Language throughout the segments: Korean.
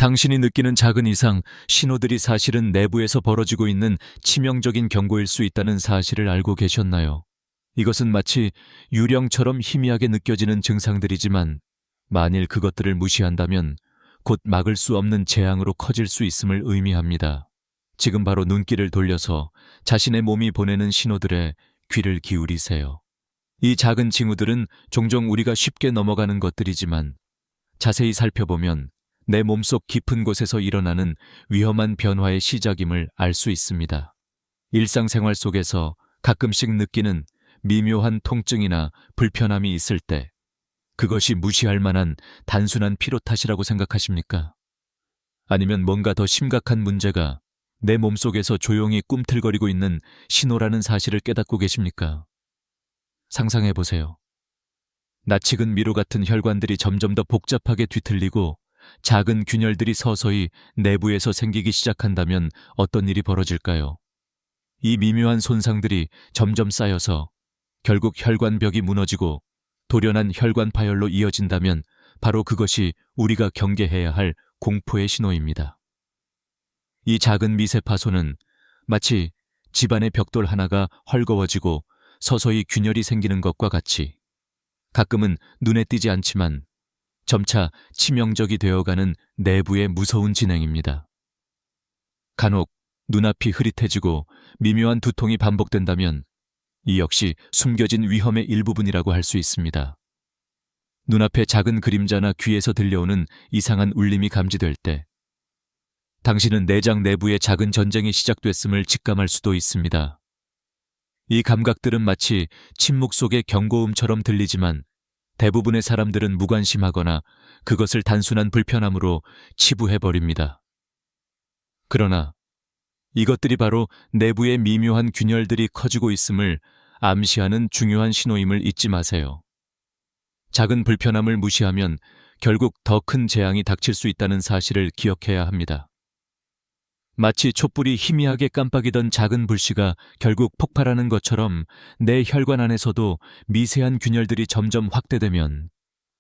당신이 느끼는 작은 이상, 신호들이 사실은 내부에서 벌어지고 있는 치명적인 경고일 수 있다는 사실을 알고 계셨나요? 이것은 마치 유령처럼 희미하게 느껴지는 증상들이지만 만일 그것들을 무시한다면 곧 막을 수 없는 재앙으로 커질 수 있음을 의미합니다. 지금 바로 눈길을 돌려서 자신의 몸이 보내는 신호들에 귀를 기울이세요. 이 작은 징후들은 종종 우리가 쉽게 넘어가는 것들이지만 자세히 살펴보면 내 몸속 깊은 곳에서 일어나는 위험한 변화의 시작임을 알 수 있습니다. 일상생활 속에서 가끔씩 느끼는 미묘한 통증이나 불편함이 있을 때 그것이 무시할 만한 단순한 피로 탓이라고 생각하십니까? 아니면 뭔가 더 심각한 문제가 내 몸속에서 조용히 꿈틀거리고 있는 신호라는 사실을 깨닫고 계십니까? 상상해 보세요. 낯익은 미로 같은 혈관들이 점점 더 복잡하게 뒤틀리고 작은 균열들이 서서히 내부에서 생기기 시작한다면 어떤 일이 벌어질까요? 이 미묘한 손상들이 점점 쌓여서 결국 혈관벽이 무너지고 돌연한 혈관 파열로 이어진다면 바로 그것이 우리가 경계해야 할 공포의 신호입니다. 이 작은 미세 파손은 마치 집안의 벽돌 하나가 헐거워지고 서서히 균열이 생기는 것과 같이 가끔은 눈에 띄지 않지만 점차 치명적이 되어가는 내부의 무서운 진행입니다. 간혹 눈앞이 흐릿해지고 미묘한 두통이 반복된다면 이 역시 숨겨진 위험의 일부분이라고 할 수 있습니다. 눈앞에 작은 그림자나 귀에서 들려오는 이상한 울림이 감지될 때 당신은 내장 내부의 작은 전쟁이 시작됐음을 직감할 수도 있습니다. 이 감각들은 마치 침묵 속의 경고음처럼 들리지만 대부분의 사람들은 무관심하거나 그것을 단순한 불편함으로 치부해버립니다. 그러나 이것들이 바로 내부의 미묘한 균열들이 커지고 있음을 암시하는 중요한 신호임을 잊지 마세요. 작은 불편함을 무시하면 결국 더 큰 재앙이 닥칠 수 있다는 사실을 기억해야 합니다. 마치 촛불이 희미하게 깜빡이던 작은 불씨가 결국 폭발하는 것처럼 내 혈관 안에서도 미세한 균열들이 점점 확대되면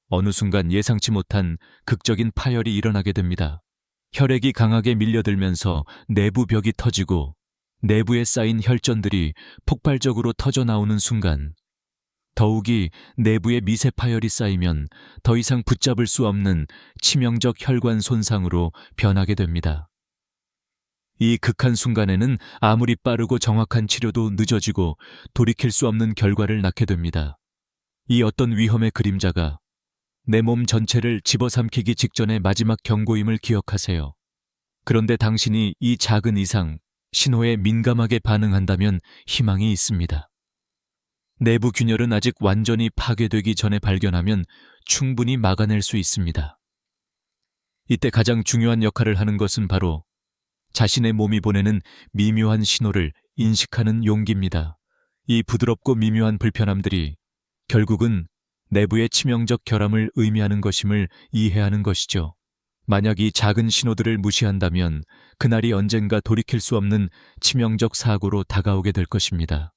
어느 순간 예상치 못한 극적인 파열이 일어나게 됩니다. 혈액이 강하게 밀려들면서 내부 벽이 터지고 내부에 쌓인 혈전들이 폭발적으로 터져나오는 순간 더욱이 내부에 미세 파열이 쌓이면 더 이상 붙잡을 수 없는 치명적 혈관 손상으로 변하게 됩니다. 이 극한 순간에는 아무리 빠르고 정확한 치료도 늦어지고 돌이킬 수 없는 결과를 낳게 됩니다. 이 어떤 위험의 그림자가 내 몸 전체를 집어삼키기 직전의 마지막 경고임을 기억하세요. 그런데 당신이 이 작은 이상, 신호에 민감하게 반응한다면 희망이 있습니다. 내부 균열은 아직 완전히 파괴되기 전에 발견하면 충분히 막아낼 수 있습니다. 이때 가장 중요한 역할을 하는 것은 바로 자신의 몸이 보내는 미묘한 신호를 인식하는 용기입니다. 이 부드럽고 미묘한 불편함들이 결국은 내부의 치명적 결함을 의미하는 것임을 이해하는 것이죠. 만약 이 작은 신호들을 무시한다면 그날이 언젠가 돌이킬 수 없는 치명적 사고로 다가오게 될 것입니다.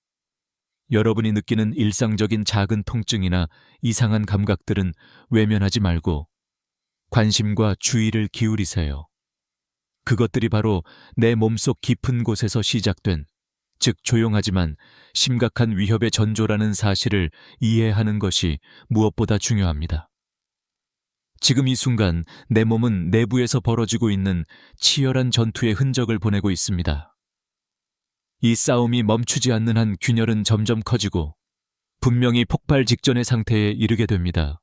여러분이 느끼는 일상적인 작은 통증이나 이상한 감각들은 외면하지 말고 관심과 주의를 기울이세요. 그것들이 바로 내 몸속 깊은 곳에서 시작된, 즉 조용하지만 심각한 위협의 전조라는 사실을 이해하는 것이 무엇보다 중요합니다. 지금 이 순간 내 몸은 내부에서 벌어지고 있는 치열한 전투의 흔적을 보내고 있습니다. 이 싸움이 멈추지 않는 한 균열은 점점 커지고 분명히 폭발 직전의 상태에 이르게 됩니다.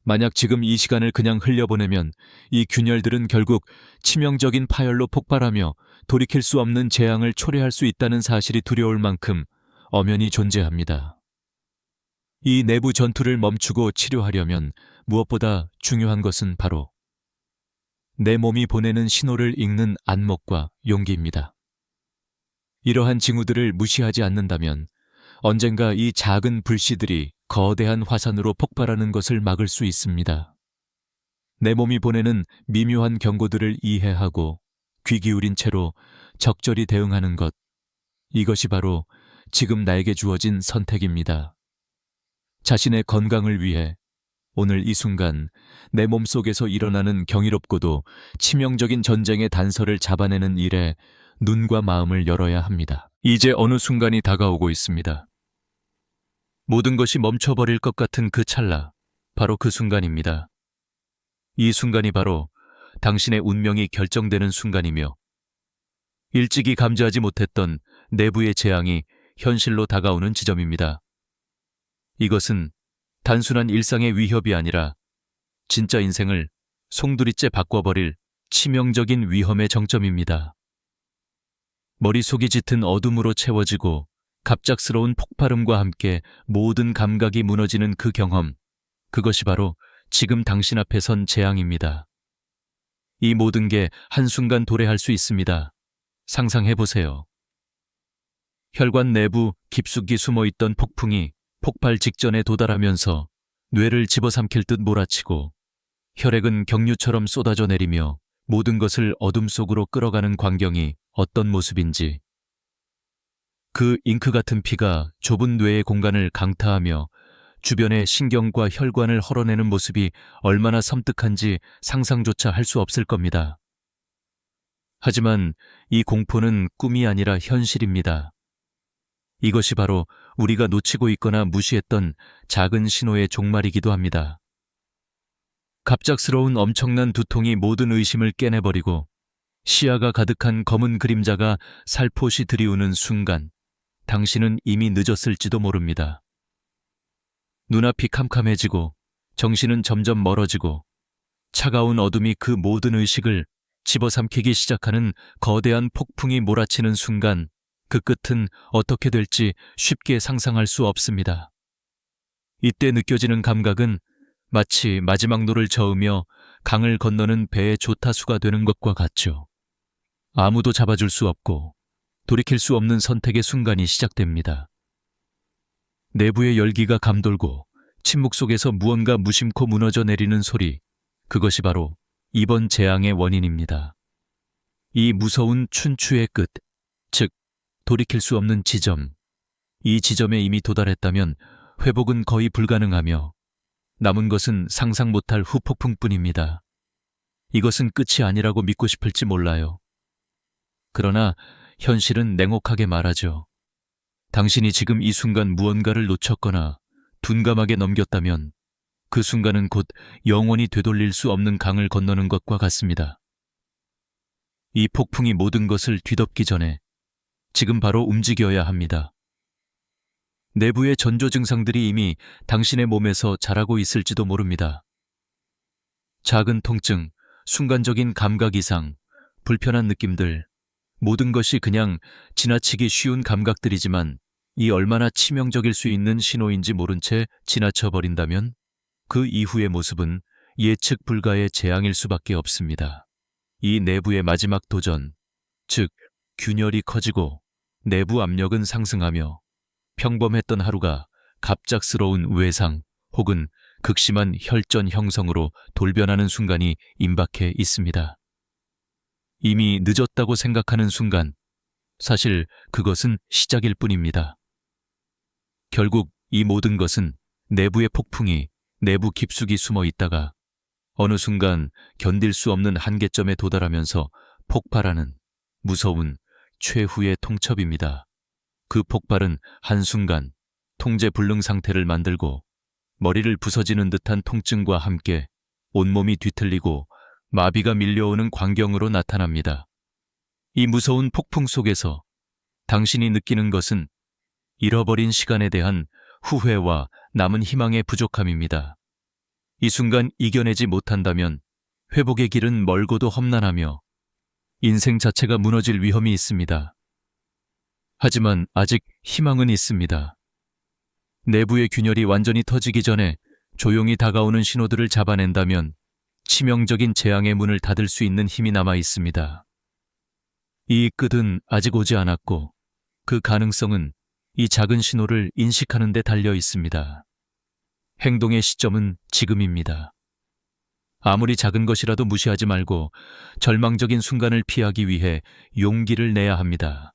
만약 지금 이 시간을 그냥 흘려보내면 이 균열들은 결국 치명적인 파열로 폭발하며 돌이킬 수 없는 재앙을 초래할 수 있다는 사실이 두려울 만큼 엄연히 존재합니다. 이 내부 전투를 멈추고 치료하려면 무엇보다 중요한 것은 바로 내 몸이 보내는 신호를 읽는 안목과 용기입니다. 이러한 징후들을 무시하지 않는다면 언젠가 이 작은 불씨들이 거대한 화산으로 폭발하는 것을 막을 수 있습니다. 내 몸이 보내는 미묘한 경고들을 이해하고 귀 기울인 채로 적절히 대응하는 것, 이것이 바로 지금 나에게 주어진 선택입니다. 자신의 건강을 위해 오늘 이 순간 내 몸속에서 일어나는 경이롭고도 치명적인 전쟁의 단서를 잡아내는 일에 눈과 마음을 열어야 합니다. 이제 어느 순간이 다가오고 있습니다. 모든 것이 멈춰버릴 것 같은 그 찰나, 바로 그 순간입니다. 이 순간이 바로 당신의 운명이 결정되는 순간이며 일찍이 감지하지 못했던 내부의 재앙이 현실로 다가오는 지점입니다. 이것은 단순한 일상의 위협이 아니라 진짜 인생을 송두리째 바꿔버릴 치명적인 위험의 정점입니다. 머릿속이 짙은 어둠으로 채워지고 갑작스러운 폭발음과 함께 모든 감각이 무너지는 그 경험, 그것이 바로 지금 당신 앞에 선 재앙입니다. 이 모든 게 한순간 도래할 수 있습니다. 상상해보세요. 혈관 내부 깊숙이 숨어있던 폭풍이 폭발 직전에 도달하면서 뇌를 집어삼킬 듯 몰아치고 혈액은 경류처럼 쏟아져 내리며 모든 것을 어둠 속으로 끌어가는 광경이 어떤 모습인지, 그 잉크 같은 피가 좁은 뇌의 공간을 강타하며 주변의 신경과 혈관을 헐어내는 모습이 얼마나 섬뜩한지 상상조차 할 수 없을 겁니다. 하지만 이 공포는 꿈이 아니라 현실입니다. 이것이 바로 우리가 놓치고 있거나 무시했던 작은 신호의 종말이기도 합니다. 갑작스러운 엄청난 두통이 모든 의심을 깨내버리고 시야가 가득한 검은 그림자가 살포시 들이우는 순간, 당신은 이미 늦었을지도 모릅니다. 눈앞이 캄캄해지고 정신은 점점 멀어지고 차가운 어둠이 그 모든 의식을 집어삼키기 시작하는 거대한 폭풍이 몰아치는 순간, 그 끝은 어떻게 될지 쉽게 상상할 수 없습니다. 이때 느껴지는 감각은 마치 마지막 노를 저으며 강을 건너는 배의 조타수가 되는 것과 같죠. 아무도 잡아줄 수 없고 돌이킬 수 없는 선택의 순간이 시작됩니다. 내부의 열기가 감돌고 침묵 속에서 무언가 무심코 무너져 내리는 소리, 그것이 바로 이번 재앙의 원인입니다. 이 무서운 춘추의 끝, 즉 돌이킬 수 없는 지점, 이 지점에 이미 도달했다면 회복은 거의 불가능하며 남은 것은 상상 못할 후폭풍뿐입니다. 이것은 끝이 아니라고 믿고 싶을지 몰라요. 그러나 현실은 냉혹하게 말하죠. 당신이 지금 이 순간 무언가를 놓쳤거나 둔감하게 넘겼다면 그 순간은 곧 영원히 되돌릴 수 없는 강을 건너는 것과 같습니다. 이 폭풍이 모든 것을 뒤덮기 전에 지금 바로 움직여야 합니다. 내부의 전조 증상들이 이미 당신의 몸에서 자라고 있을지도 모릅니다. 작은 통증, 순간적인 감각 이상, 불편한 느낌들, 모든 것이 그냥 지나치기 쉬운 감각들이지만 이 얼마나 치명적일 수 있는 신호인지 모른 채 지나쳐버린다면 그 이후의 모습은 예측 불가의 재앙일 수밖에 없습니다. 이 내부의 마지막 도전, 즉 균열이 커지고 내부 압력은 상승하며 평범했던 하루가 갑작스러운 외상 혹은 극심한 혈전 형성으로 돌변하는 순간이 임박해 있습니다. 이미 늦었다고 생각하는 순간, 사실 그것은 시작일 뿐입니다. 결국 이 모든 것은 내부의 폭풍이 내부 깊숙이 숨어 있다가 어느 순간 견딜 수 없는 한계점에 도달하면서 폭발하는 무서운 최후의 통첩입니다. 그 폭발은 한순간 통제 불능 상태를 만들고 머리를 부서지는 듯한 통증과 함께 온몸이 뒤틀리고 마비가 밀려오는 광경으로 나타납니다. 이 무서운 폭풍 속에서 당신이 느끼는 것은 잃어버린 시간에 대한 후회와 남은 희망의 부족함입니다. 이 순간 이겨내지 못한다면 회복의 길은 멀고도 험난하며 인생 자체가 무너질 위험이 있습니다. 하지만 아직 희망은 있습니다. 내부의 균열이 완전히 터지기 전에 조용히 다가오는 신호들을 잡아낸다면 치명적인 재앙의 문을 닫을 수 있는 힘이 남아 있습니다. 이 끝은 아직 오지 않았고 그 가능성은 이 작은 신호를 인식하는 데 달려 있습니다. 행동의 시점은 지금입니다. 아무리 작은 것이라도 무시하지 말고 절망적인 순간을 피하기 위해 용기를 내야 합니다.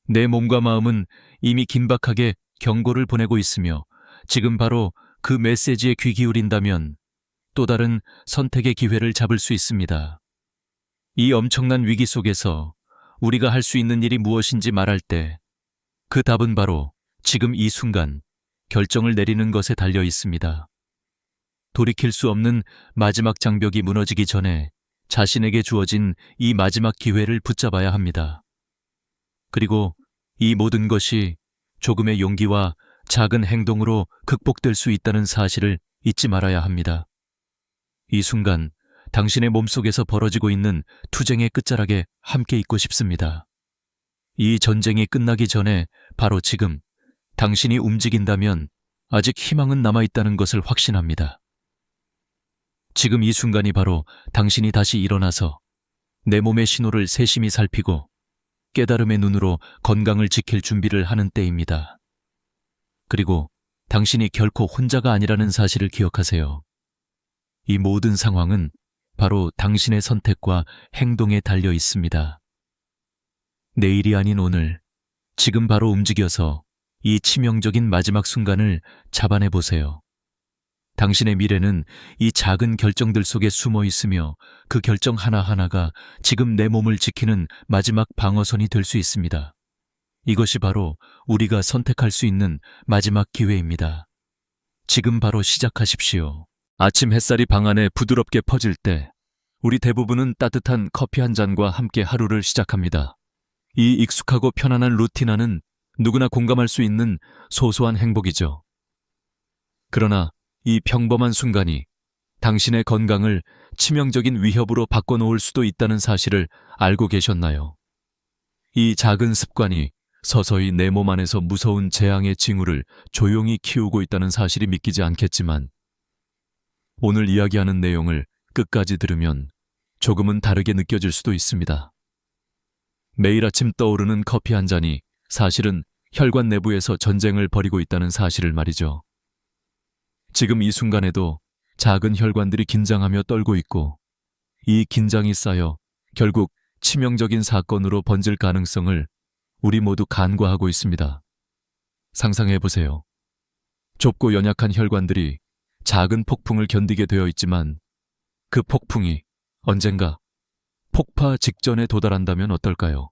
내 몸과 마음은 이미 긴박하게 경고를 보내고 있으며 지금 바로 그 메시지에 귀 기울인다면 또 다른 선택의 기회를 잡을 수 있습니다. 이 엄청난 위기 속에서 우리가 할 수 있는 일이 무엇인지 말할 때 그 답은 바로 지금 이 순간 결정을 내리는 것에 달려 있습니다. 돌이킬 수 없는 마지막 장벽이 무너지기 전에 자신에게 주어진 이 마지막 기회를 붙잡아야 합니다. 그리고 이 모든 것이 조금의 용기와 작은 행동으로 극복될 수 있다는 사실을 잊지 말아야 합니다. 이 순간 당신의 몸속에서 벌어지고 있는 투쟁의 끝자락에 함께 있고 싶습니다. 이 전쟁이 끝나기 전에 바로 지금 당신이 움직인다면 아직 희망은 남아있다는 것을 확신합니다. 지금 이 순간이 바로 당신이 다시 일어나서 내 몸의 신호를 세심히 살피고 깨달음의 눈으로 건강을 지킬 준비를 하는 때입니다. 그리고 당신이 결코 혼자가 아니라는 사실을 기억하세요. 이 모든 상황은 바로 당신의 선택과 행동에 달려 있습니다. 내일이 아닌 오늘, 지금 바로 움직여서 이 치명적인 마지막 순간을 잡아내 보세요. 당신의 미래는 이 작은 결정들 속에 숨어 있으며 그 결정 하나하나가 지금 내 몸을 지키는 마지막 방어선이 될 수 있습니다. 이것이 바로 우리가 선택할 수 있는 마지막 기회입니다. 지금 바로 시작하십시오. 아침 햇살이 방 안에 부드럽게 퍼질 때 우리 대부분은 따뜻한 커피 한 잔과 함께 하루를 시작합니다. 이 익숙하고 편안한 루틴화는 누구나 공감할 수 있는 소소한 행복이죠. 그러나 이 평범한 순간이 당신의 건강을 치명적인 위협으로 바꿔놓을 수도 있다는 사실을 알고 계셨나요? 이 작은 습관이 서서히 내 몸 안에서 무서운 재앙의 징후를 조용히 키우고 있다는 사실이 믿기지 않겠지만 오늘 이야기하는 내용을 끝까지 들으면 조금은 다르게 느껴질 수도 있습니다. 매일 아침 떠오르는 커피 한 잔이 사실은 혈관 내부에서 전쟁을 벌이고 있다는 사실을 말이죠. 지금 이 순간에도 작은 혈관들이 긴장하며 떨고 있고 이 긴장이 쌓여 결국 치명적인 사건으로 번질 가능성을 우리 모두 간과하고 있습니다. 상상해 보세요. 좁고 연약한 혈관들이 작은 폭풍을 견디게 되어 있지만 그 폭풍이 언젠가 폭파 직전에 도달한다면 어떨까요?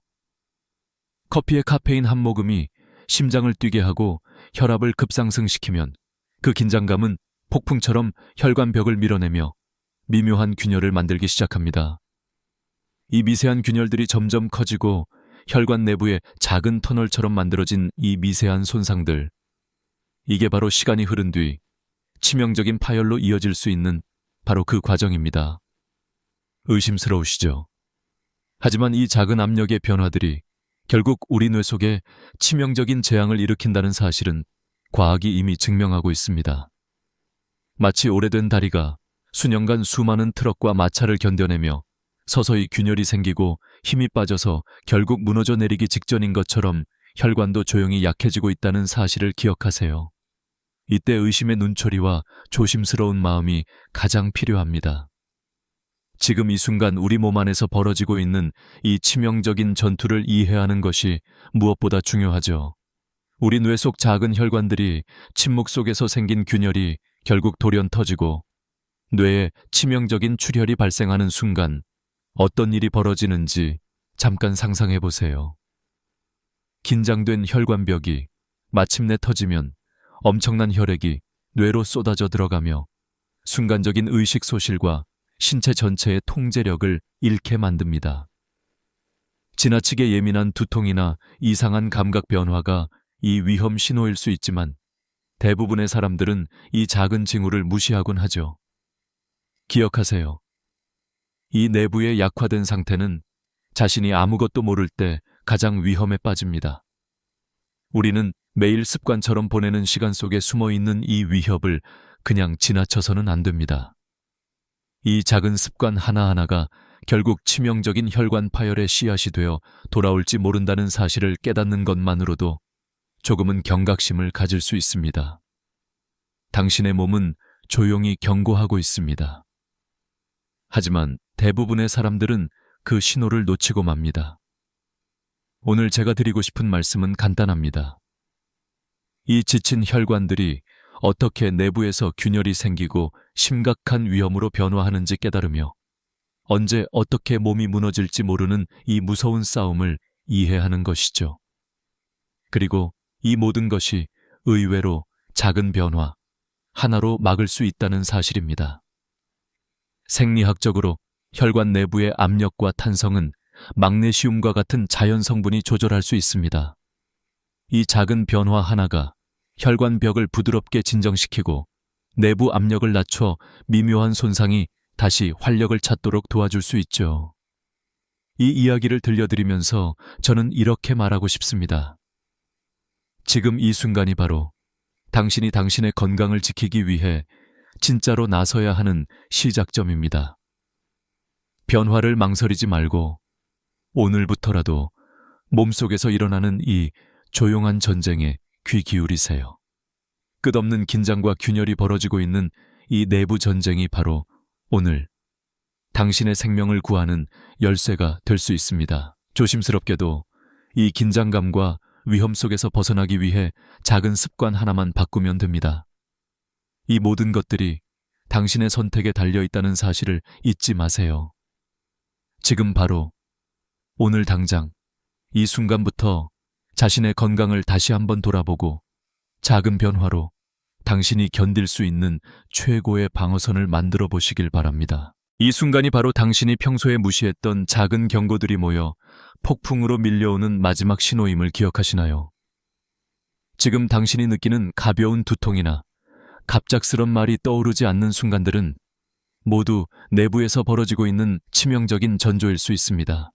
커피의 카페인 한 모금이 심장을 뛰게 하고 혈압을 급상승시키면 그 긴장감은 폭풍처럼 혈관벽을 밀어내며 미묘한 균열을 만들기 시작합니다. 이 미세한 균열들이 점점 커지고 혈관 내부에 작은 터널처럼 만들어진 이 미세한 손상들, 이게 바로 시간이 흐른 뒤 치명적인 파열로 이어질 수 있는 바로 그 과정입니다. 의심스러우시죠? 하지만 이 작은 압력의 변화들이 결국 우리 뇌 속에 치명적인 재앙을 일으킨다는 사실은 과학이 이미 증명하고 있습니다. 마치 오래된 다리가 수년간 수많은 트럭과 마찰을 견뎌내며 서서히 균열이 생기고 힘이 빠져서 결국 무너져 내리기 직전인 것처럼 혈관도 조용히 약해지고 있다는 사실을 기억하세요. 이때 의심의 눈초리와 조심스러운 마음이 가장 필요합니다. 지금 이 순간 우리 몸 안에서 벌어지고 있는 이 치명적인 전투를 이해하는 것이 무엇보다 중요하죠. 우리 뇌 속 작은 혈관들이 침묵 속에서 생긴 균열이 결국 돌연 터지고 뇌에 치명적인 출혈이 발생하는 순간 어떤 일이 벌어지는지 잠깐 상상해 보세요. 긴장된 혈관벽이 마침내 터지면 엄청난 혈액이 뇌로 쏟아져 들어가며 순간적인 의식 소실과 신체 전체의 통제력을 잃게 만듭니다. 지나치게 예민한 두통이나 이상한 감각 변화가 이 위험 신호일 수 있지만 대부분의 사람들은 이 작은 징후를 무시하곤 하죠. 기억하세요. 이 내부의 약화된 상태는 자신이 아무것도 모를 때 가장 위험에 빠집니다. 우리는 매일 습관처럼 보내는 시간 속에 숨어 있는 이 위협을 그냥 지나쳐서는 안 됩니다. 이 작은 습관 하나하나가 결국 치명적인 혈관 파열의 씨앗이 되어 돌아올지 모른다는 사실을 깨닫는 것만으로도 조금은 경각심을 가질 수 있습니다. 당신의 몸은 조용히 경고하고 있습니다. 하지만 대부분의 사람들은 그 신호를 놓치고 맙니다. 오늘 제가 드리고 싶은 말씀은 간단합니다. 이 지친 혈관들이 어떻게 내부에서 균열이 생기고 심각한 위험으로 변화하는지 깨달으며 언제 어떻게 몸이 무너질지 모르는 이 무서운 싸움을 이해하는 것이죠. 그리고 이 모든 것이 의외로 작은 변화 하나로 막을 수 있다는 사실입니다. 생리학적으로 혈관 내부의 압력과 탄성은 mag네슘과 같은 자연 성분이 조절할 수 있습니다. 이 작은 변화 하나가 혈관 벽을 부드럽게 진정시키고 내부 압력을 낮춰 미묘한 손상이 다시 활력을 찾도록 도와줄 수 있죠. 이 이야기를 들려드리면서 저는 이렇게 말하고 싶습니다. 지금 이 순간이 바로 당신이 당신의 건강을 지키기 위해 진짜로 나서야 하는 시작점입니다. 변화를 망설이지 말고 오늘부터라도 몸속에서 일어나는 이 조용한 전쟁에 귀 기울이세요. 끝없는 긴장과 균열이 벌어지고 있는 이 내부 전쟁이 바로 오늘 당신의 생명을 구하는 열쇠가 될 수 있습니다. 조심스럽게도 이 긴장감과 위험 속에서 벗어나기 위해 작은 습관 하나만 바꾸면 됩니다. 이 모든 것들이 당신의 선택에 달려있다는 사실을 잊지 마세요. 지금 바로 오늘 당장 이 순간부터 자신의 건강을 다시 한번 돌아보고 작은 변화로 당신이 견딜 수 있는 최고의 방어선을 만들어 보시길 바랍니다. 이 순간이 바로 당신이 평소에 무시했던 작은 경고들이 모여 폭풍으로 밀려오는 마지막 신호임을 기억하시나요? 지금 당신이 느끼는 가벼운 두통이나 갑작스런 말이 떠오르지 않는 순간들은 모두 내부에서 벌어지고 있는 치명적인 전조일 수 있습니다.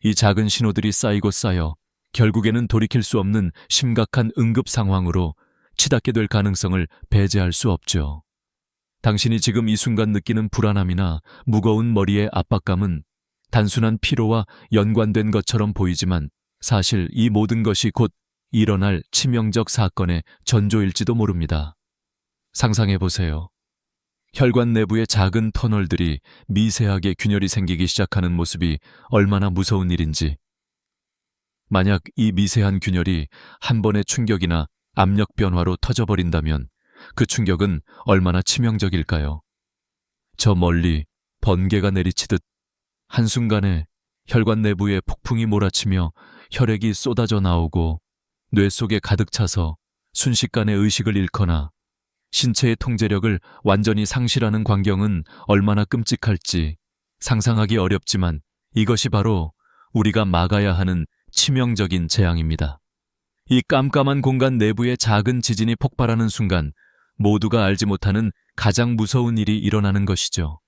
이 작은 신호들이 쌓이고 쌓여 결국에는 돌이킬 수 없는 심각한 응급 상황으로 치닫게 될 가능성을 배제할 수 없죠. 당신이 지금 이 순간 느끼는 불안함이나 무거운 머리의 압박감은 단순한 피로와 연관된 것처럼 보이지만 사실 이 모든 것이 곧 일어날 치명적 사건의 전조일지도 모릅니다. 상상해 보세요. 혈관 내부의 작은 터널들이 미세하게 균열이 생기기 시작하는 모습이 얼마나 무서운 일인지. 만약 이 미세한 균열이 한 번의 충격이나 압력 변화로 터져버린다면 그 충격은 얼마나 치명적일까요? 저 멀리 번개가 내리치듯 한순간에 혈관 내부에 폭풍이 몰아치며 혈액이 쏟아져 나오고 뇌 속에 가득 차서 순식간에 의식을 잃거나 신체의 통제력을 완전히 상실하는 광경은 얼마나 끔찍할지 상상하기 어렵지만 이것이 바로 우리가 막아야 하는 치명적인 재앙입니다. 이 깜깜한 공간 내부의 작은 지진이 폭발하는 순간 모두가 알지 못하는 가장 무서운 일이 일어나는 것이죠.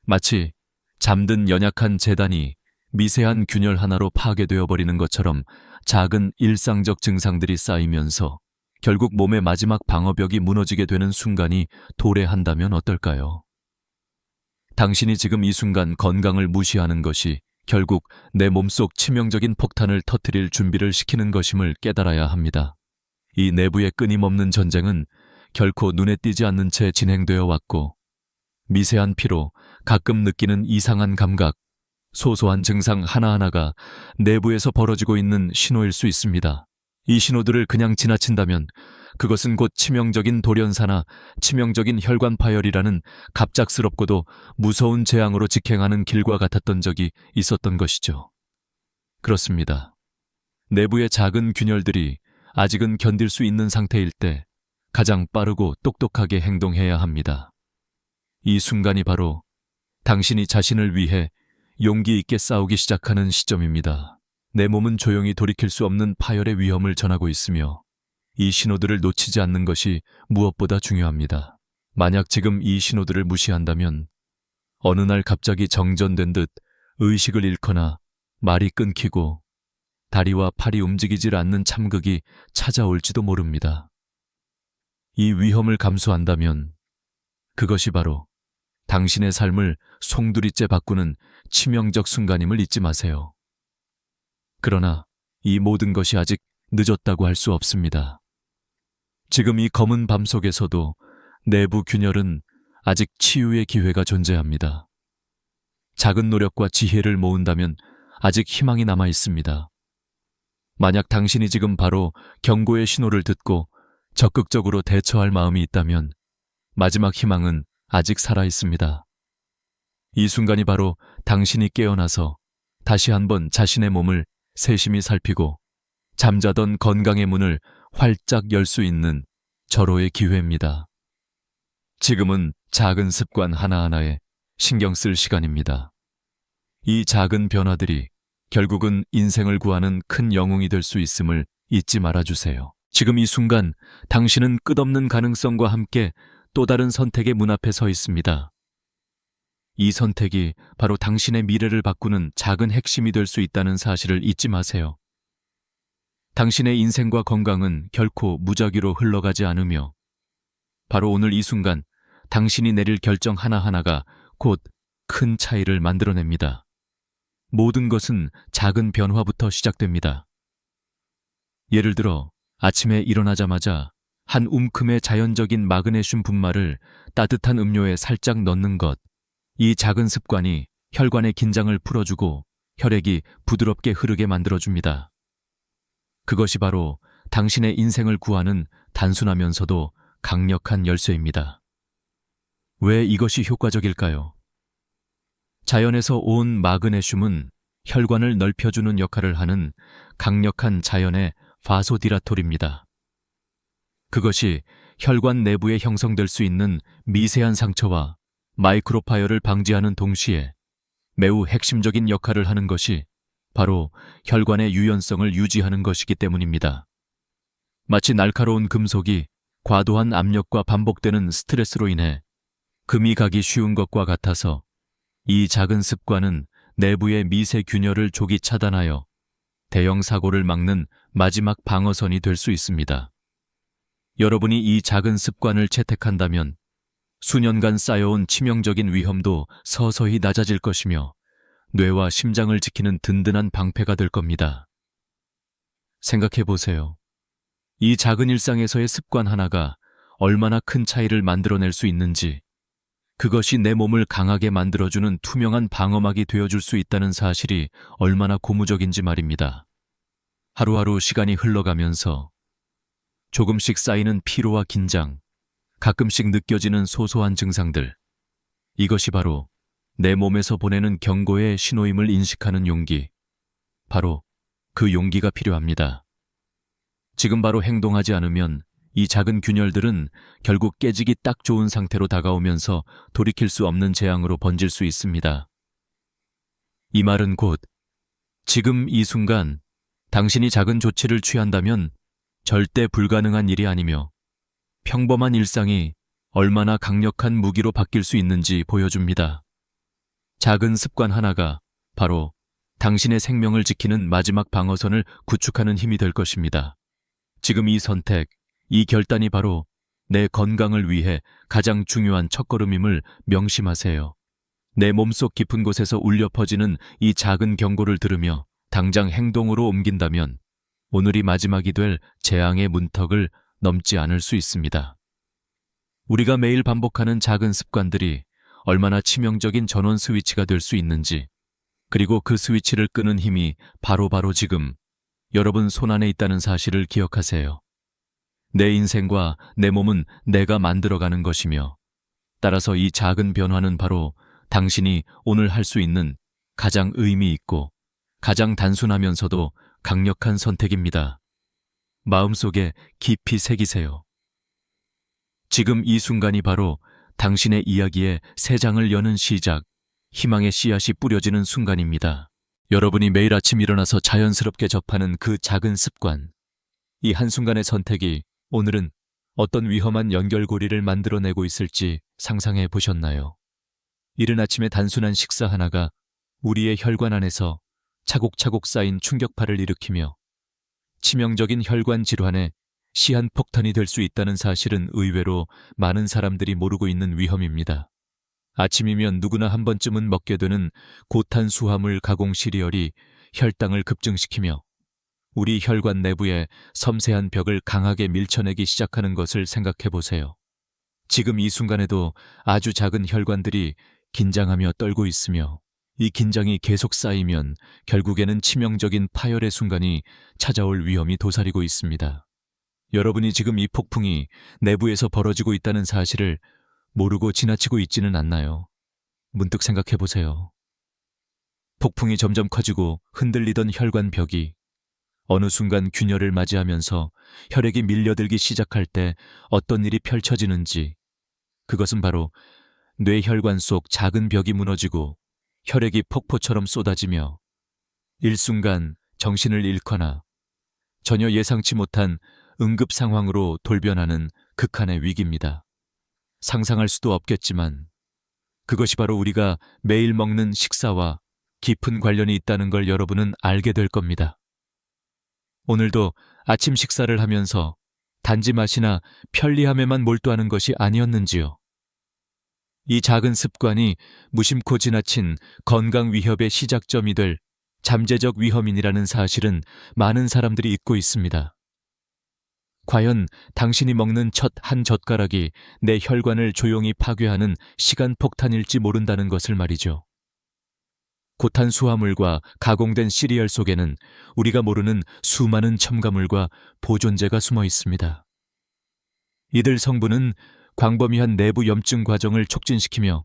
마치 잠든 연약한 재단이 미세한 균열 하나로 파괴되어 버리는 것처럼 작은 일상적 증상들이 쌓이면서 결국 몸의 마지막 방어벽이 무너지게 되는 순간이 도래한다면 어떨까요? 당신이 지금 이 순간 건강을 무시하는 것이 결국 내 몸속 치명적인 폭탄을 터뜨릴 준비를 시키는 것임을 깨달아야 합니다. 이 내부의 끊임없는 전쟁은 결코 눈에 띄지 않는 채 진행되어 왔고 미세한 피로, 가끔 느끼는 이상한 감각, 소소한 증상 하나하나가 내부에서 벌어지고 있는 신호일 수 있습니다. 이 신호들을 그냥 지나친다면 그것은 곧 치명적인 돌연사나 치명적인 혈관 파열이라는 갑작스럽고도 무서운 재앙으로 직행하는 길과 같았던 적이 있었던 것이죠. 그렇습니다. 내부의 작은 균열들이 아직은 견딜 수 있는 상태일 때 가장 빠르고 똑똑하게 행동해야 합니다. 이 순간이 바로 당신이 자신을 위해 용기 있게 싸우기 시작하는 시점입니다. 내 몸은 조용히 돌이킬 수 없는 파열의 위험을 전하고 있으며 이 신호들을 놓치지 않는 것이 무엇보다 중요합니다. 만약 지금 이 신호들을 무시한다면 어느 날 갑자기 정전된 듯 의식을 잃거나 말이 끊기고 다리와 팔이 움직이질 않는 참극이 찾아올지도 모릅니다. 이 위험을 감수한다면 그것이 바로 당신의 삶을 송두리째 바꾸는 치명적 순간임을 잊지 마세요. 그러나 이 모든 것이 아직 늦었다고 할 수 없습니다. 지금 이 검은 밤 속에서도 내부 균열은 아직 치유의 기회가 존재합니다. 작은 노력과 지혜를 모은다면 아직 희망이 남아 있습니다. 만약 당신이 지금 바로 경고의 신호를 듣고 적극적으로 대처할 마음이 있다면 마지막 희망은 아직 살아 있습니다. 이 순간이 바로 당신이 깨어나서 다시 한번 자신의 몸을 세심히 살피고 잠자던 건강의 문을 활짝 열 수 있는 절호의 기회입니다. 지금은 작은 습관 하나하나에 신경 쓸 시간입니다. 이 작은 변화들이 결국은 인생을 구하는 큰 영웅이 될 수 있음을 잊지 말아주세요. 지금 이 순간 당신은 끝없는 가능성과 함께 또 다른 선택의 문 앞에 서 있습니다. 이 선택이 바로 당신의 미래를 바꾸는 작은 핵심이 될 수 있다는 사실을 잊지 마세요. 당신의 인생과 건강은 결코 무작위로 흘러가지 않으며 바로 오늘 이 순간 당신이 내릴 결정 하나하나가 곧 큰 차이를 만들어냅니다. 모든 것은 작은 변화부터 시작됩니다. 예를 들어 아침에 일어나자마자 한 움큼의 자연적인 마그네슘 분말을 따뜻한 음료에 살짝 넣는 것, 이 작은 습관이 혈관의 긴장을 풀어주고 혈액이 부드럽게 흐르게 만들어줍니다. 그것이 바로 당신의 인생을 구하는 단순하면서도 강력한 열쇠입니다. 왜 이것이 효과적일까요? 자연에서 온 마그네슘은 혈관을 넓혀주는 역할을 하는 강력한 자연의 바소디라톨입니다. 그것이 혈관 내부에 형성될 수 있는 미세한 상처와 마이크로파열을 방지하는 동시에 매우 핵심적인 역할을 하는 것이 바로 혈관의 유연성을 유지하는 것이기 때문입니다. 마치 날카로운 금속이 과도한 압력과 반복되는 스트레스로 인해 금이 가기 쉬운 것과 같아서 이 작은 습관은 내부의 미세 균열을 조기 차단하여 대형 사고를 막는 마지막 방어선이 될 수 있습니다. 여러분이 이 작은 습관을 채택한다면 수년간 쌓여온 치명적인 위험도 서서히 낮아질 것이며 뇌와 심장을 지키는 든든한 방패가 될 겁니다. 생각해 보세요. 이 작은 일상에서의 습관 하나가 얼마나 큰 차이를 만들어낼 수 있는지, 그것이 내 몸을 강하게 만들어주는 투명한 방어막이 되어줄 수 있다는 사실이 얼마나 고무적인지 말입니다. 하루하루 시간이 흘러가면서 조금씩 쌓이는 피로와 긴장, 가끔씩 느껴지는 소소한 증상들, 이것이 바로 내 몸에서 보내는 경고의 신호임을 인식하는 용기, 바로 그 용기가 필요합니다. 지금 바로 행동하지 않으면 이 작은 균열들은 결국 깨지기 딱 좋은 상태로 다가오면서 돌이킬 수 없는 재앙으로 번질 수 있습니다. 이 말은 곧 지금 이 순간 당신이 작은 조치를 취한다면 절대 불가능한 일이 아니며 평범한 일상이 얼마나 강력한 무기로 바뀔 수 있는지 보여줍니다. 작은 습관 하나가 바로 당신의 생명을 지키는 마지막 방어선을 구축하는 힘이 될 것입니다. 지금 이 선택, 이 결단이 바로 내 건강을 위해 가장 중요한 첫걸음임을 명심하세요. 내 몸속 깊은 곳에서 울려 퍼지는 이 작은 경고를 들으며 당장 행동으로 옮긴다면 오늘이 마지막이 될 재앙의 문턱을 넘지 않을 수 있습니다. 우리가 매일 반복하는 작은 습관들이 얼마나 치명적인 전원 스위치가 될 수 있는지, 그리고 그 스위치를 끄는 힘이 바로 지금 여러분 손안에 있다는 사실을 기억하세요. 내 인생과 내 몸은 내가 만들어가는 것이며, 따라서 이 작은 변화는 바로 당신이 오늘 할 수 있는 가장 의미 있고 가장 단순하면서도 강력한 선택입니다. 마음속에 깊이 새기세요. 지금 이 순간이 바로 당신의 이야기의 새 장을 여는 시작, 희망의 씨앗이 뿌려지는 순간입니다. 여러분이 매일 아침 일어나서 자연스럽게 접하는 그 작은 습관, 이 한순간의 선택이 오늘은 어떤 위험한 연결고리를 만들어내고 있을지 상상해 보셨나요? 이른 아침의 단순한 식사 하나가 우리의 혈관 안에서 차곡차곡 쌓인 충격파를 일으키며 치명적인 혈관 질환의 시한폭탄이 될 수 있다는 사실은 의외로 많은 사람들이 모르고 있는 위험입니다. 아침이면 누구나 한 번쯤은 먹게 되는 고탄수화물 가공 시리얼이 혈당을 급증시키며 우리 혈관 내부의 섬세한 벽을 강하게 밀쳐내기 시작하는 것을 생각해 보세요. 지금 이 순간에도 아주 작은 혈관들이 긴장하며 떨고 있으며, 이 긴장이 계속 쌓이면 결국에는 치명적인 파열의 순간이 찾아올 위험이 도사리고 있습니다. 여러분이 지금 이 폭풍이 내부에서 벌어지고 있다는 사실을 모르고 지나치고 있지는 않나요? 문득 생각해 보세요. 폭풍이 점점 커지고 흔들리던 혈관 벽이 어느 순간 균열을 맞이하면서 혈액이 밀려들기 시작할 때 어떤 일이 펼쳐지는지, 그것은 바로 뇌혈관 속 작은 벽이 무너지고 혈액이 폭포처럼 쏟아지며 일순간 정신을 잃거나 전혀 예상치 못한 응급 상황으로 돌변하는 극한의 위기입니다. 상상할 수도 없겠지만 그것이 바로 우리가 매일 먹는 식사와 깊은 관련이 있다는 걸 여러분은 알게 될 겁니다. 오늘도 아침 식사를 하면서 단지 맛이나 편리함에만 몰두하는 것이 아니었는지요. 이 작은 습관이 무심코 지나친 건강 위협의 시작점이 될 잠재적 위험인이라는 사실은 많은 사람들이 잊고 있습니다. 과연 당신이 먹는 첫 한 젓가락이 내 혈관을 조용히 파괴하는 시간폭탄일지 모른다는 것을 말이죠. 고탄수화물과 가공된 시리얼 속에는 우리가 모르는 수많은 첨가물과 보존제가 숨어 있습니다. 이들 성분은 광범위한 내부 염증 과정을 촉진시키며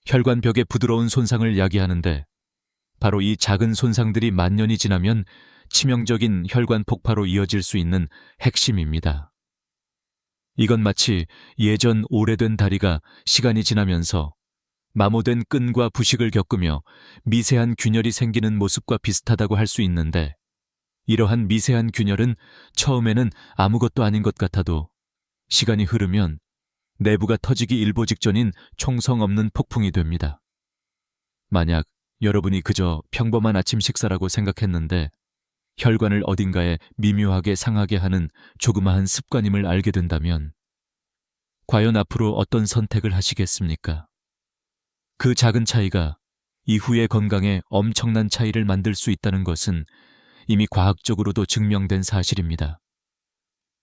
혈관벽의 부드러운 손상을 야기하는데, 바로 이 작은 손상들이 만년이 지나면 치명적인 혈관 폭파로 이어질 수 있는 핵심입니다. 이건 마치 예전 오래된 다리가 시간이 지나면서 마모된 끈과 부식을 겪으며 미세한 균열이 생기는 모습과 비슷하다고 할 수 있는데, 이러한 미세한 균열은 처음에는 아무것도 아닌 것 같아도 시간이 흐르면 내부가 터지기 일보 직전인 총성 없는 폭풍이 됩니다. 만약 여러분이 그저 평범한 아침 식사라고 생각했는데 혈관을 어딘가에 미묘하게 상하게 하는 조그마한 습관임을 알게 된다면 과연 앞으로 어떤 선택을 하시겠습니까? 그 작은 차이가 이후의 건강에 엄청난 차이를 만들 수 있다는 것은 이미 과학적으로도 증명된 사실입니다.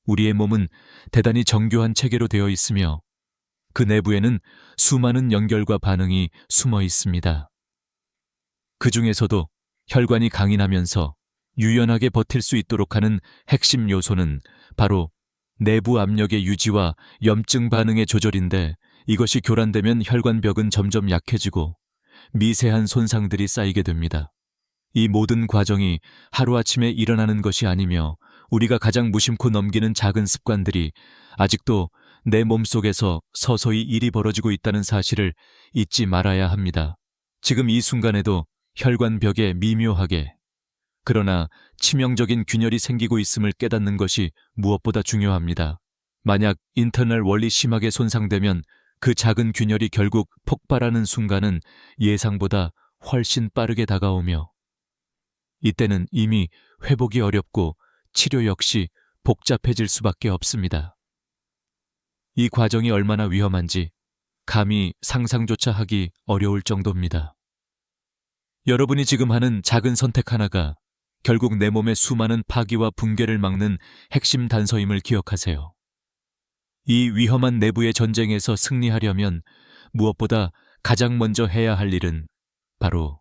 우리의 몸은 대단히 정교한 체계로 되어 있으며 그 내부에는 수많은 연결과 반응이 숨어 있습니다. 그 중에서도 혈관이 강인하면서 유연하게 버틸 수 있도록 하는 핵심 요소는 바로 내부 압력의 유지와 염증 반응의 조절인데, 이것이 교란되면 혈관벽은 점점 약해지고 미세한 손상들이 쌓이게 됩니다. 이 모든 과정이 하루아침에 일어나는 것이 아니며 우리가 가장 무심코 넘기는 작은 습관들이 아직도 내 몸속에서 서서히 일이 벌어지고 있다는 사실을 잊지 말아야 합니다. 지금 이 순간에도 혈관벽에 미묘하게, 그러나 치명적인 균열이 생기고 있음을 깨닫는 것이 무엇보다 중요합니다. 만약 인터널 원리 심하게 손상되면 그 작은 균열이 결국 폭발하는 순간은 예상보다 훨씬 빠르게 다가오며 이때는 이미 회복이 어렵고 치료 역시 복잡해질 수밖에 없습니다. 이 과정이 얼마나 위험한지 감히 상상조차 하기 어려울 정도입니다. 여러분이 지금 하는 작은 선택 하나가 결국 내 몸의 수많은 파기와 붕괴를 막는 핵심 단서임을 기억하세요. 이 위험한 내부의 전쟁에서 승리하려면 무엇보다 가장 먼저 해야 할 일은 바로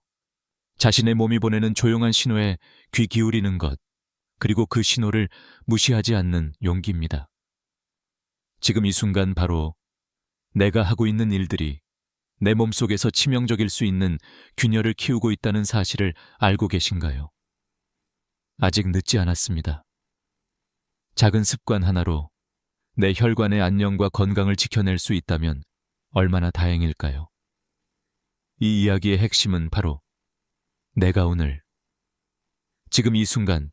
자신의 몸이 보내는 조용한 신호에 귀 기울이는 것, 그리고 그 신호를 무시하지 않는 용기입니다. 지금 이 순간 바로 내가 하고 있는 일들이 내 몸속에서 치명적일 수 있는 균열을 키우고 있다는 사실을 알고 계신가요? 아직 늦지 않았습니다. 작은 습관 하나로 내 혈관의 안녕과 건강을 지켜낼 수 있다면 얼마나 다행일까요? 이 이야기의 핵심은 바로 내가 오늘, 지금 이 순간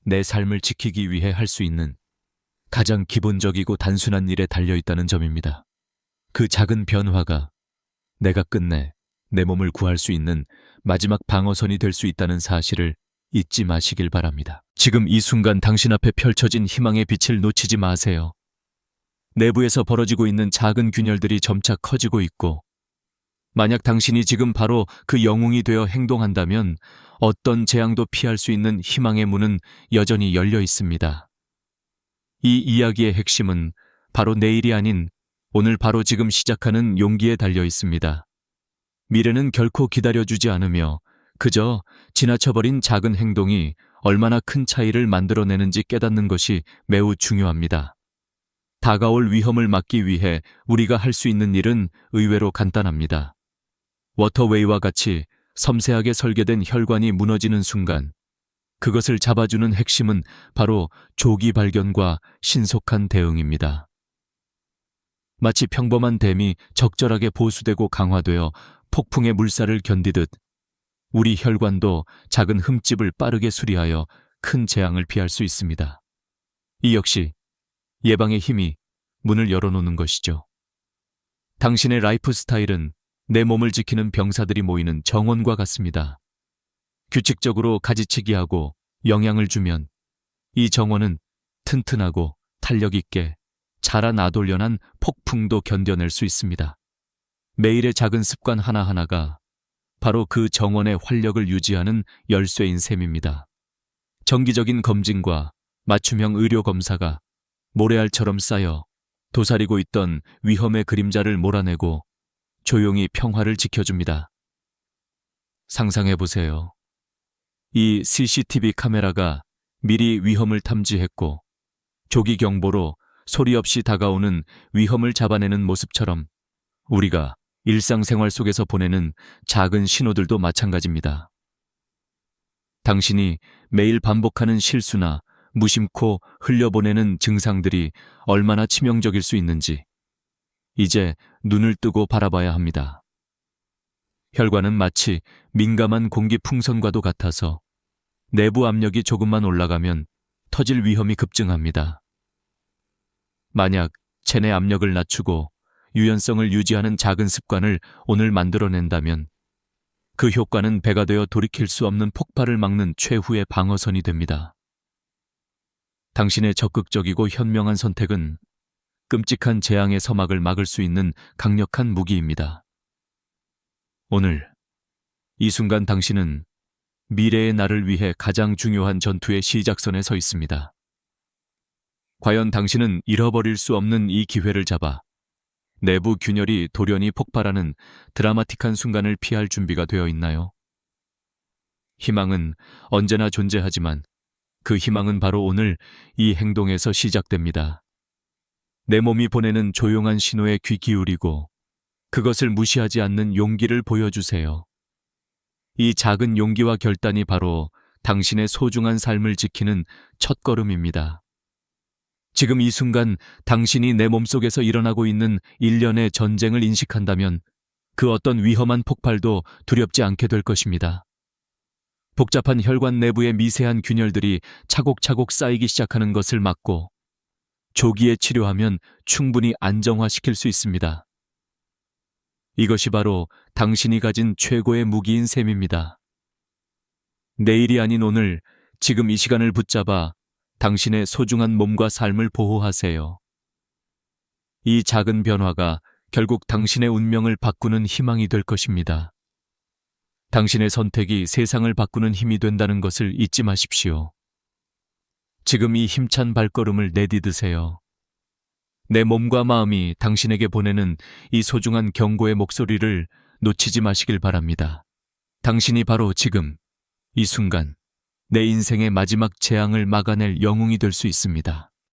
내 삶을 지키기 위해 할 수 있는 가장 기본적이고 단순한 일에 달려있다는 점입니다. 그 작은 변화가 내가 끝내 내 몸을 구할 수 있는 마지막 방어선이 될 수 있다는 사실을 잊지 마시길 바랍니다. 지금 이 순간 당신 앞에 펼쳐진 희망의 빛을 놓치지 마세요. 내부에서 벌어지고 있는 작은 균열들이 점차 커지고 있고, 만약 당신이 지금 바로 그 영웅이 되어 행동한다면 어떤 재앙도 피할 수 있는 희망의 문은 여전히 열려 있습니다. 이 이야기의 핵심은 바로 내일이 아닌 오늘 바로 지금 시작하는 용기에 달려 있습니다. 미래는 결코 기다려주지 않으며 그저 지나쳐버린 작은 행동이 얼마나 큰 차이를 만들어내는지 깨닫는 것이 매우 중요합니다. 다가올 위험을 막기 위해 우리가 할 수 있는 일은 의외로 간단합니다. 워터웨이와 같이 섬세하게 설계된 혈관이 무너지는 순간 그것을 잡아주는 핵심은 바로 조기 발견과 신속한 대응입니다. 마치 평범한 댐이 적절하게 보수되고 강화되어 폭풍의 물살을 견디듯 우리 혈관도 작은 흠집을 빠르게 수리하여 큰 재앙을 피할 수 있습니다. 이 역시 예방의 힘이 문을 열어놓는 것이죠. 당신의 라이프 스타일은 내 몸을 지키는 병사들이 모이는 정원과 같습니다. 규칙적으로 가지치기하고 영양을 주면 이 정원은 튼튼하고 탄력 있게 자라나돌려난 폭풍도 견뎌낼 수 있습니다. 매일의 작은 습관 하나하나가 바로 그 정원의 활력을 유지하는 열쇠인 셈입니다. 정기적인 검진과 맞춤형 의료 검사가 모래알처럼 쌓여 도사리고 있던 위험의 그림자를 몰아내고 조용히 평화를 지켜줍니다. 상상해보세요. 이 CCTV 카메라가 미리 위험을 탐지했고 조기 경보로 소리 없이 다가오는 위험을 잡아내는 모습처럼 우리가 일상생활 속에서 보내는 작은 신호들도 마찬가지입니다. 당신이 매일 반복하는 실수나 무심코 흘려보내는 증상들이 얼마나 치명적일 수 있는지 이제 눈을 뜨고 바라봐야 합니다. 혈관은 마치 민감한 공기 풍선과도 같아서 내부 압력이 조금만 올라가면 터질 위험이 급증합니다. 만약 체내 압력을 낮추고 유연성을 유지하는 작은 습관을 오늘 만들어낸다면 그 효과는 배가 되어 돌이킬 수 없는 폭발을 막는 최후의 방어선이 됩니다. 당신의 적극적이고 현명한 선택은 끔찍한 재앙의 서막을 막을 수 있는 강력한 무기입니다. 오늘 이 순간 당신은 미래의 나를 위해 가장 중요한 전투의 시작선에 서 있습니다. 과연 당신은 잃어버릴 수 없는 이 기회를 잡아 내부 균열이 돌연히 폭발하는 드라마틱한 순간을 피할 준비가 되어 있나요? 희망은 언제나 존재하지만 그 희망은 바로 오늘 이 행동에서 시작됩니다. 내 몸이 보내는 조용한 신호에 귀 기울이고 그것을 무시하지 않는 용기를 보여주세요. 이 작은 용기와 결단이 바로 당신의 소중한 삶을 지키는 첫걸음입니다. 지금 이 순간 당신이 내 몸속에서 일어나고 있는 일련의 전쟁을 인식한다면 그 어떤 위험한 폭발도 두렵지 않게 될 것입니다. 복잡한 혈관 내부의 미세한 균열들이 차곡차곡 쌓이기 시작하는 것을 막고 조기에 치료하면 충분히 안정화시킬 수 있습니다. 이것이 바로 당신이 가진 최고의 무기인 셈입니다. 내일이 아닌 오늘, 지금 이 시간을 붙잡아 당신의 소중한 몸과 삶을 보호하세요. 이 작은 변화가 결국 당신의 운명을 바꾸는 희망이 될 것입니다. 당신의 선택이 세상을 바꾸는 힘이 된다는 것을 잊지 마십시오. 지금 이 힘찬 발걸음을 내디드세요. 내 몸과 마음이 당신에게 보내는 이 소중한 경고의 목소리를 놓치지 마시길 바랍니다. 당신이 바로 지금, 이 순간, 내 인생의 마지막 재앙을 막아낼 영웅이 될 수 있습니다.